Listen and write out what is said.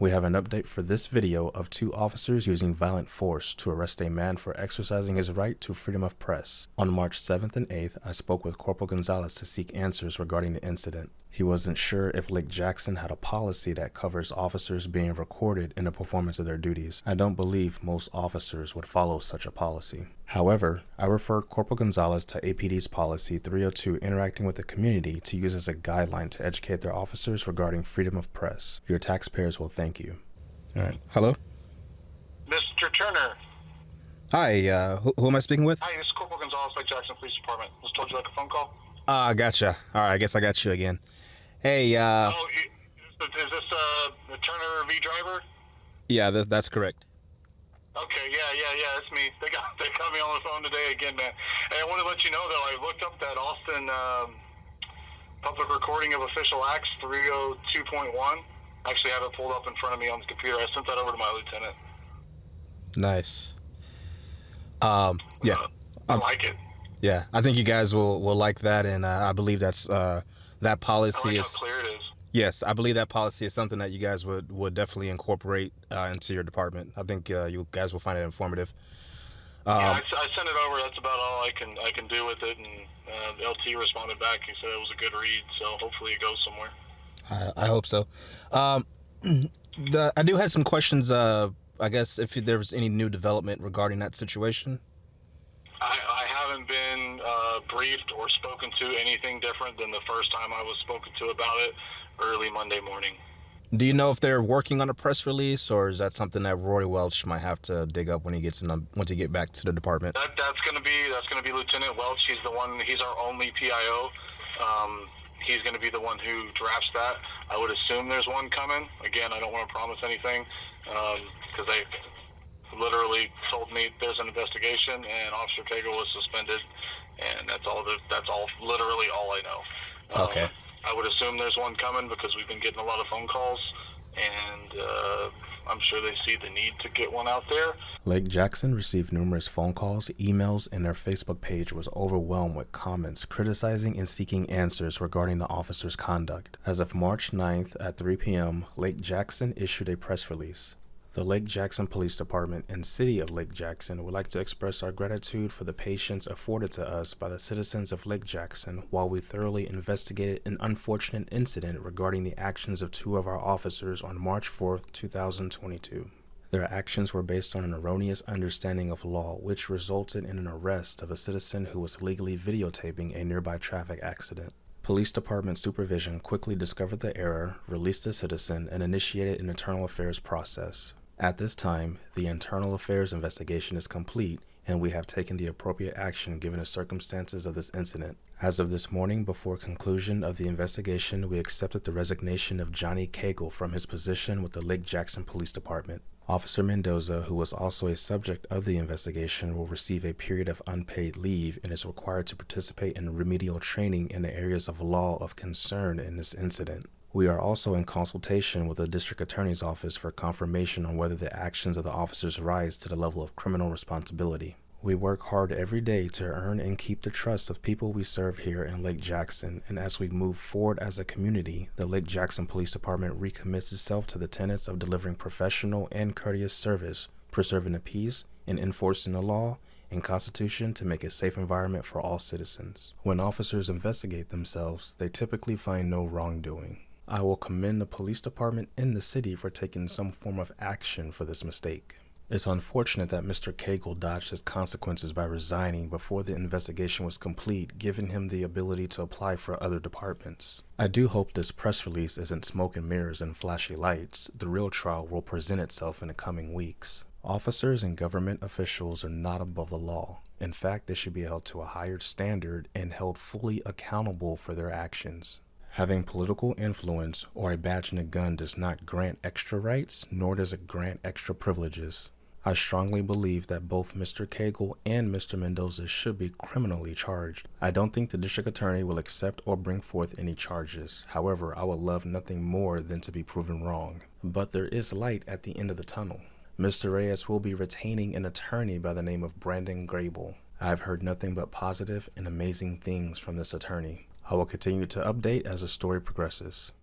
We have an update for this video of two officers using violent force to arrest a man for exercising his right to freedom of press. On March 7th and 8th, I spoke with Corporal Gonzalez to seek answers regarding the incident. He wasn't sure if Lake Jackson had a policy that covers officers being recorded in the performance of their duties. I don't believe most officers would follow such a policy. However, I referred Corporal Gonzalez to APD's policy 302 interacting with the community to use as a guideline to educate their officers regarding freedom of press. Your taxpayers will thank you. All right. Hello? Mr. Turner. Hi, who am I speaking with? Hi, this is Corporal Gonzalez, Lake Jackson Police Department. Just told you like a phone call. Gotcha. All right, I guess I got you again. Hey, Oh, is this the Turner V driver? yeah, that's correct. Okay, yeah, it's me. They got me on the phone today again, man. Hey, I want to let you know though, I looked up that Austin public recording of official acts 302.1. I actually have it pulled up in front of me on the computer. I sent that over to my lieutenant. Nice. Yeah. I like it. Yeah, I think you guys will like that, and I believe that's that policy I like is. how clear it is. Yes, I believe that policy is something that you guys would definitely incorporate into your department. I think you guys will find it informative. Yeah, I sent it over. That's about all I can do with it. And the LT responded back. He said it was a good read, so hopefully it goes somewhere. I hope so. I do have some questions. I guess if there was any new development regarding that situation. I haven't been briefed or spoken to anything different than the first time I was spoken to about it early Monday morning. Do you know if they're working on a press release, or is that something that Roy Welch might have to dig up when he gets once he get back to the department? That's gonna be Lieutenant Welch. He's our only PIO. He's gonna be the one who drafts that. I would assume there's one coming. Again, I don't want to promise anything because they literally told me there's an investigation and Officer Cagle was suspended, and that's literally all I know. Okay. I would assume there's one coming because we've been getting a lot of phone calls, and I'm sure they see the need to get one out there. Lake Jackson received numerous phone calls, emails, and their Facebook page was overwhelmed with comments criticizing and seeking answers regarding the officer's conduct. As of March 9th at 3 p.m., Lake Jackson issued a press release. The Lake Jackson Police Department and City of Lake Jackson would like to express our gratitude for the patience afforded to us by the citizens of Lake Jackson while we thoroughly investigated an unfortunate incident regarding the actions of two of our officers on March 4th, 2022. Their actions were based on an erroneous understanding of law, which resulted in an arrest of a citizen who was illegally videotaping a nearby traffic accident. Police Department supervision quickly discovered the error, released the citizen, and initiated an internal affairs process. At this time, the internal affairs investigation is complete, and we have taken the appropriate action given the circumstances of this incident. As of this morning, before conclusion of the investigation, we accepted the resignation of Johnny Cagle from his position with the Lake Jackson Police Department. Officer Mendoza, who was also a subject of the investigation, will receive a period of unpaid leave and is required to participate in remedial training in the areas of law of concern in this incident. We are also in consultation with the District Attorney's Office for confirmation on whether the actions of the officers rise to the level of criminal responsibility. We work hard every day to earn and keep the trust of people we serve here in Lake Jackson, and as we move forward as a community, the Lake Jackson Police Department recommits itself to the tenets of delivering professional and courteous service, preserving the peace, and enforcing the law and Constitution to make a safe environment for all citizens. When officers investigate themselves, they typically find no wrongdoing. I will commend the police department and the city for taking some form of action for this mistake. It's unfortunate that Mr. Cagle dodged his consequences by resigning before the investigation was complete, giving him the ability to apply for other departments. I do hope this press release isn't smoke and mirrors and flashy lights. The real trial will present itself in the coming weeks. Officers and government officials are not above the law. In fact, they should be held to a higher standard and held fully accountable for their actions. Having political influence or a badge and a gun does not grant extra rights, nor does it grant extra privileges. I strongly believe that both Mr. Cagle and Mr. Mendoza should be criminally charged. I don't think the district attorney will accept or bring forth any charges. However, I would love nothing more than to be proven wrong. But there is light at the end of the tunnel. Mr. Reyes will be retaining an attorney by the name of Brandon Grable. I've heard nothing but positive and amazing things from this attorney. I will continue to update as the story progresses.